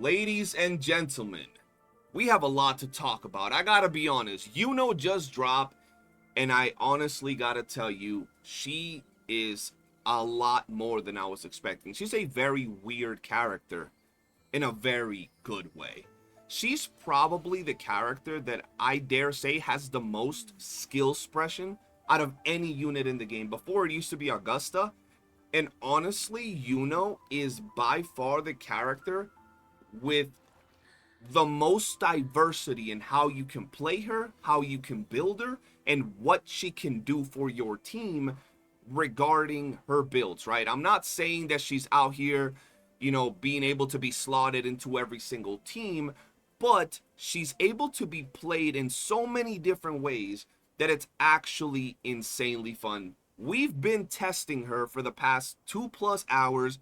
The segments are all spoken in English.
Ladies and gentlemen, we have a lot to talk about. I gotta be honest, Yuno just dropped, and I honestly gotta tell you, she is a lot more than I was expecting. She's a very weird character in a very good way. She's probably the character that I dare say has the most skill expression out of any unit in the game. Before it used to be Augusta, and honestly, Yuno is by far the character with the most diversity in how you can play her, how you can build her, and what she can do for your team regarding her builds, right? I'm not saying that she's out here, being able to be slotted into every single team, but she's able to be played in so many different ways that it's actually insanely fun. We've been testing her for the past 2+ hours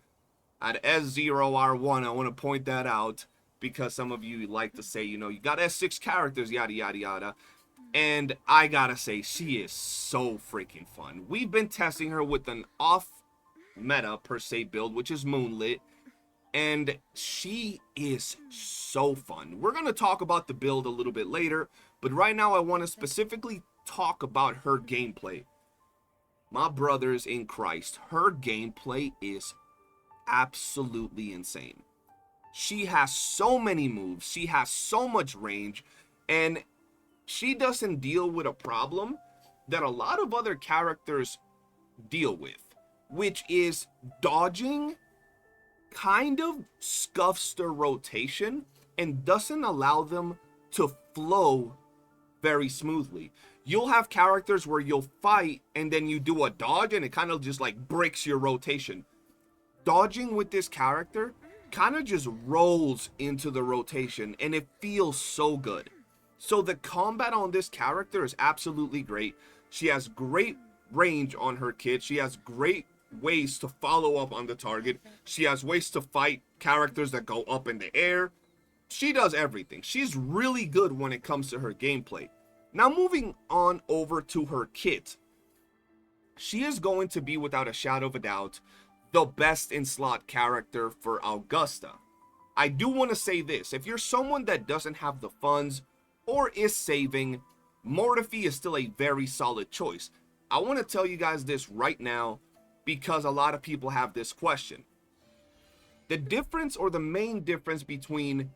at S0R1. I want to point that out because some of you like to say, you got S6 characters, yada, yada, yada. And I gotta say, she is so freaking fun. We've been testing her with an off-meta, per se, build, which is Moonlit. And she is so fun. We're going to talk about the build a little bit later. But right now, I want to specifically talk about her gameplay. My brothers in Christ, her gameplay is absolutely insane. She has so many moves, she has so much range, and she doesn't deal with a problem that a lot of other characters deal with, which is dodging kind of scuffs their rotation and doesn't allow them to flow very smoothly. You'll have characters where you'll fight and then you do a dodge and it kind of just like breaks your rotation. Dodging with this character kind of just rolls into the rotation and it feels so good. So the combat on this character is absolutely great. She has great range on her kit. She has great ways to follow up on the target. She has ways to fight characters that go up in the air. She does everything. She's really good when it comes to her gameplay. Now moving on over to her kit. She is going to be, without a shadow of a doubt, the best in slot character for Augusta. I do want to say this. If you're someone that doesn't have the funds or is saving, Mortefi is still a very solid choice. I want to tell you guys this right now because a lot of people have this question. The difference, or the main difference between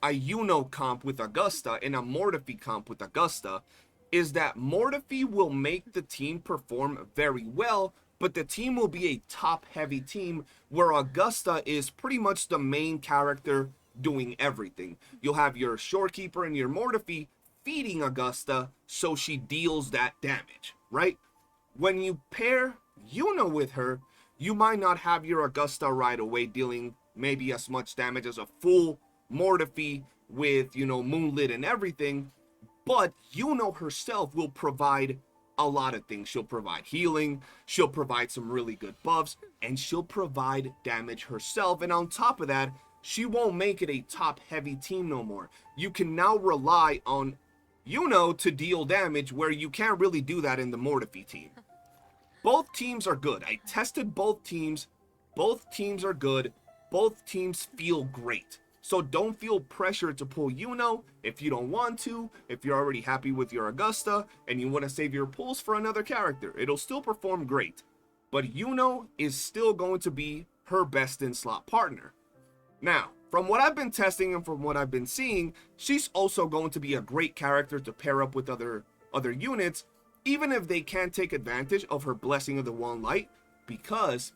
a Yuno comp with Augusta and a Mortefi comp with Augusta is that Mortefi will make the team perform very well, but the team will be a top-heavy team, where Augusta is pretty much the main character doing everything. You'll have your Shorekeeper and your Mortefi feeding Augusta so she deals that damage, right? When you pair Yuno with her, you might not have your Augusta right away dealing maybe as much damage as a full Mortefi with, Moonlit and everything, but Yuno herself will provide a lot of things. She'll provide healing, she'll provide some really good buffs, and she'll provide damage herself. And on top of that, she won't make it a top-heavy team no more. You can now rely on Yuno to deal damage where you can't really do that in the Mortefi team. Both teams are good. I tested both teams. Both teams are good. Both teams feel great. So don't feel pressured to pull Yuno if you don't want to, if you're already happy with your Augusta and you want to save your pulls for another character. It'll still perform great. But Yuno is still going to be her best in slot partner. Now, from what I've been testing and from what I've been seeing, she's also going to be a great character to pair up with other units, even if they can't take advantage of her Blessing of the One Light, because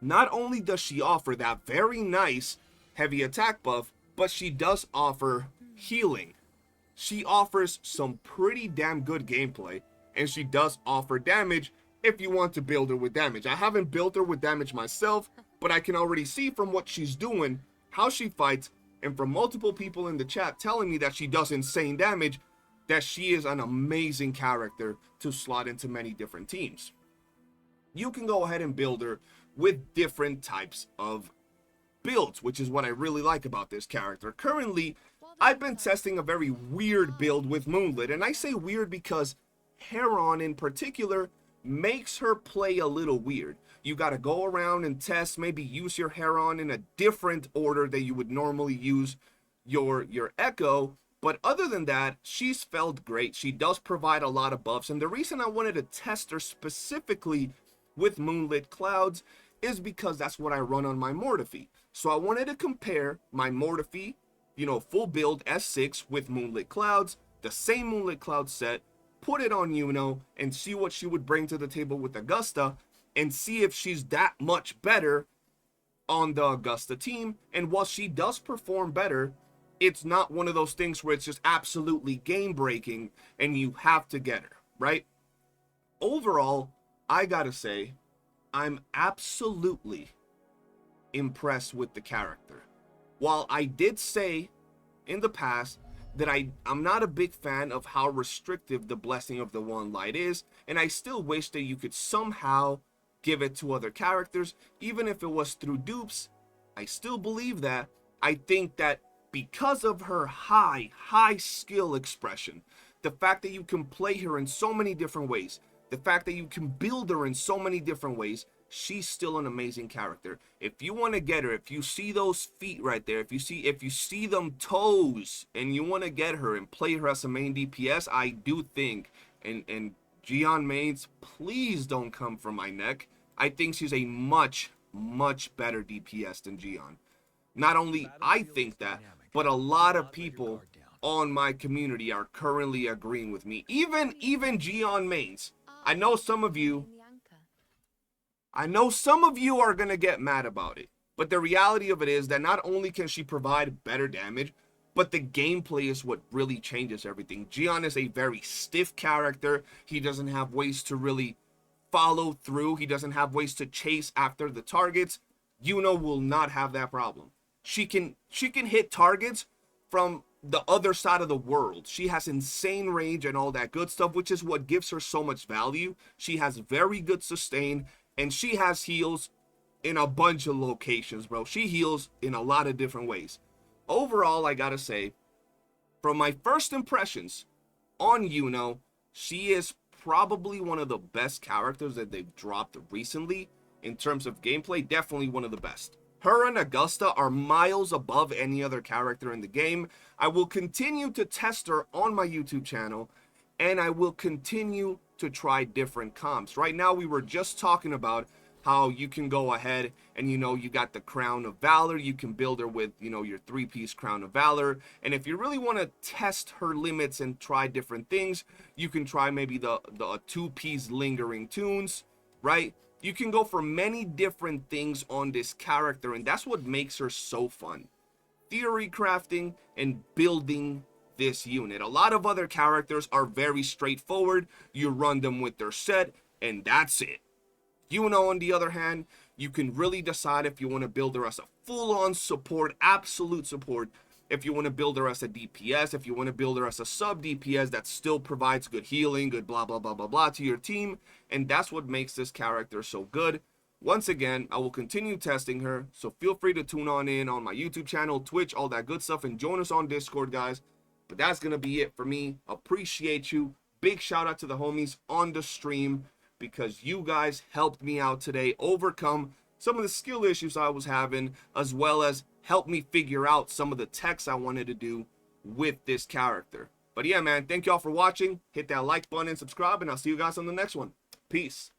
not only does she offer that very nice heavy attack buff, but she does offer healing. She offers some pretty damn good gameplay, and she does offer damage if you want to build her with damage. I haven't built her with damage myself, but I can already see from what she's doing, how she fights, and from multiple people in the chat telling me that she does insane damage, that she is an amazing character to slot into many different teams. You can go ahead and build her with different types of builds, which is what I really like about this character. Currently, I've been testing a very weird build with Moonlit, and I say weird because Heron in particular makes her play a little weird. You got to go around and test, maybe use your Heron in a different order that you would normally use your Echo. But other than that, she's felt great. She does provide a lot of buffs. And the reason I wanted to test her specifically with Moonlit Clouds is because that's what I run on my Morphe. So I wanted to compare my Morphe, you know, full build S6 with Moonlit Clouds, the same Moonlit Cloud set, put it on Yuno, and see what she would bring to the table with Augusta, and see if she's that much better on the Augusta team. And while she does perform better, it's not one of those things where it's just absolutely game breaking and you have to get her, right? Overall, I gotta say, I'm absolutely impressed with the character. While I did say in the past that I'm not a big fan of how restrictive the Blessing of the One Light is, and I still wish that you could somehow give it to other characters, even if it was through dupes. I still believe that. I think that because of her high skill expression, the fact that you can play her in so many different ways, the fact that you can build her in so many different ways, she's still an amazing character. If you want to get her, if you see those feet right there, if you see them toes and you want to get her and play her as a main DPS, I do think, and Jiyan mains, please don't come for my neck, I think she's a much better DPS than Jiyan. Not only I think that, but a lot of people on my community are currently agreeing with me. Even Jiyan mains. I know some of you are going to get mad about it. But the reality of it is that not only can she provide better damage, but the gameplay is what really changes everything. Jiyan is a very stiff character. He doesn't have ways to really follow through. He doesn't have ways to chase after the targets. Yuno will not have that problem. She can hit targets from the other side of the world. She has insane range and all that good stuff, which is what gives her so much value. She has very good sustain, and she has heals in a bunch of locations, bro. She heals in a lot of different ways. Overall, I gotta say, from my first impressions on Yuno, she is probably one of the best characters that they've dropped recently. In terms of gameplay, definitely one of the best. Her and Augusta are miles above any other character in the game. I will continue to test her on my YouTube channel, and I will continue to try different comps. Right now, we were just talking about how you can go ahead and, you know, you got the Crown of Valor. You can build her with, you know, your 3-piece Crown of Valor. And if you really want to test her limits and try different things, you can try maybe the 2-piece Lingering Tunes, right? You can go for many different things on this character, and that's what makes her so fun. Theory crafting and building this unit. A lot of other characters are very straightforward. You run them with their set, and that's it. Yuno, on the other hand, you can really decide if you want to build her as a full-on support, absolute support. If you want to build her as a DPS, if you want to build her as a sub-DPS that still provides good healing, good blah, blah, blah, blah, blah to your team. And that's what makes this character so good. Once again, I will continue testing her, so feel free to tune on in on my YouTube channel, Twitch, all that good stuff, and join us on Discord, guys. But that's going to be it for me. Appreciate you. Big shout out to the homies on the stream, because you guys helped me out today overcome some of the skill issues I was having, as well as help me figure out some of the techs I wanted to do with this character. But yeah, man, thank y'all for watching. Hit that like button and subscribe, and I'll see you guys on the next one. Peace.